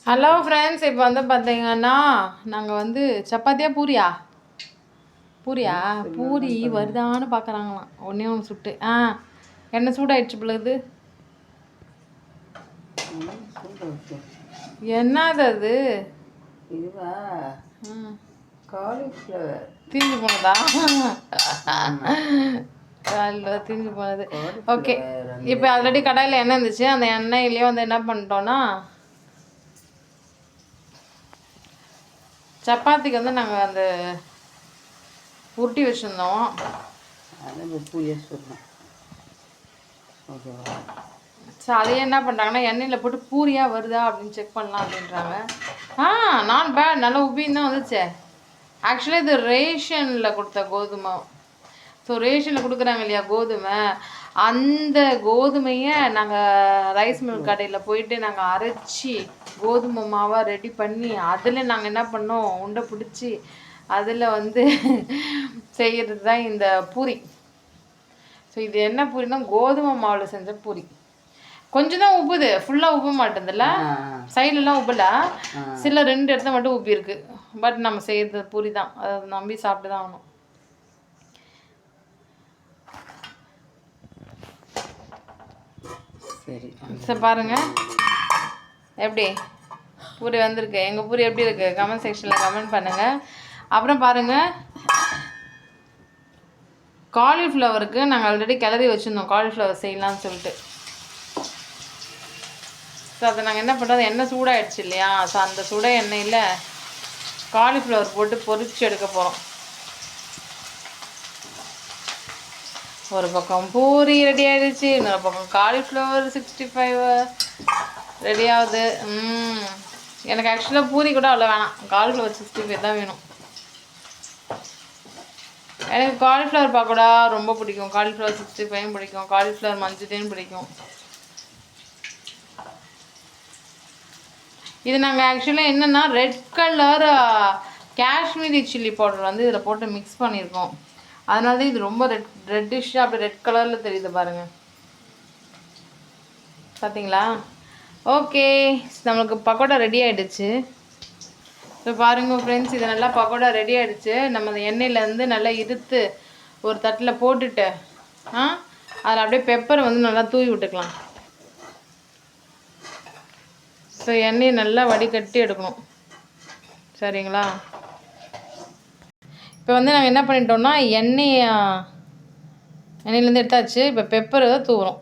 Hello friends, இப்போ வந்து பார்த்தீங்கன்னா நாங்கள் வந்து சப்பாத்தியா பூரியா பூரி வருதான்னு பார்க்குறாங்களாம். ஒன்றே ஒன்று சுட்டு என்ன சூடாயிடுச்சு பிள்ளைது. என்னது அது? இதுவா காலிஃப்ளவர் தீஞ்சு போனதா? காலில் தீஞ்சு போனது. ஓகே, இப்போ ஆல்ரெடி கடாயில் எண்ணெய் இருந்துச்சு. அந்த எண்ணெயிலேயே வந்து என்ன பண்ணிட்டோன்னா சப்பாத்திக்கு வந்து நாங்கள் அந்த உருட்டி வச்சுருந்தோம். ஸோ அதையே என்ன பண்ணுறாங்கன்னா எண்ணெயில் போட்டு பூரியாக வருதா அப்படின்னு செக் பண்ணலாம் அப்படின்றாங்க. நான் பேட், நல்லா உப்பின்னு தான் வந்துச்சு. ஆக்சுவலி இது ரேஷனில் கொடுத்த கோதுமை. ஸோ ரேஷனில் கொடுக்குறாங்க இல்லையா கோதுமை, அந்த கோதுமையை நாங்கள் ரைஸ் மில் கடையில் போயிட்டு நாங்கள் அரைச்சி கோதுமை மாவாக ரெடி பண்ணி அதில் நாங்கள் என்ன பண்ணோம், உண்டை பிடிச்சி அதில் வந்து செய்கிறது தான் இந்த பூரி. ஸோ இது என்ன பூரினா கோதுமை மாவில் செஞ்ச பூரி. கொஞ்சம் தான் உப்புது, ஃபுல்லாக உப்ப மாட்டேதில்ல, சைட்லலாம் உப்பல, சில 2 இடத்துல மட்டும் உப்பி இருக்கு. பட் நம்ம செய்கிறது பூரி தான், அதை நம்பி சாப்பிட்டு தான் ஆகணும். சரி சரி பாருங்க எப்படி பூரி வந்திருக்கு. எங்கள் பூரி எப்படி இருக்குது கமெண்ட் செக்ஷனில் கமெண்ட் பண்ணுங்கள். அப்புறம் பாருங்கள், காலிஃப்ளவருக்கு நாங்கள் ஆல்ரெடி கிளறி வச்சுருந்தோம் காலிஃப்ளவர் செய்யலாம்னு சொல்லிட்டு. ஸோ அதை நாங்கள் என்ன பண்ணுறது, எண்ணெய் சூடாகிடுச்சு இல்லையா, ஸோ அந்த சுட எண்ணெயில் காலிஃப்ளவர் போட்டு பொரிச்சு எடுக்க போகிறோம். ஒரு பக்கம் பூரி ரெடி ஆகிடுச்சு, இன்னொரு பக்கம் காலிஃப்ளவர் 65 ரெடி ஆகுது. எனக்கு ஆக்சுவலாக பூரி கூட அவ்வளோ வேணாம், காலிஃப்ளவர் 65 தான் வேணும். எனக்கு காலிஃப்ளவர் பக்கோடா ரொம்ப பிடிக்கும், காலிஃப்ளவர் 65 பிடிக்கும், காலிஃப்ளவர் மஞ்சூரியன் பிடிக்கும். இது நாங்கள் ஆக்சுவலாக என்னென்னா red colour Kashmiri chilli powder வந்து இதில் போட்டு மிக்ஸ் பண்ணியிருக்கோம். அதனால தான் இது ரொம்ப ரெட்டிஷ்ஷாக அப்படி ரெட் கலரில் தெரியுது பாருங்கள், பார்த்தீங்களா? ஓகே, நம்மளுக்கு பக்கோடா ரெடி ஆகிடுச்சு. இப்போ பாருங்கள் ஃப்ரெண்ட்ஸ், இது நல்லா பக்கோடா ரெடி ஆகிடுச்சு. நம்ம அந்த எண்ணெயிலேருந்து நல்லா இழுத்து ஒரு தட்டில் போட்டுட்டு அதில் அப்படியே பெப்பரை வந்து நல்லா தூவி விட்டுக்கலாம். ஸோ எண்ணெயை நல்லா வடிகட்டி எடுக்கணும், சரிங்களா? இப்போ வந்து நாங்கள் என்ன பண்ணிட்டோம்னா எண்ணெயிலேருந்து எடுத்தாச்சு. இப்போ பெப்பரை தான் தூவுறோம்.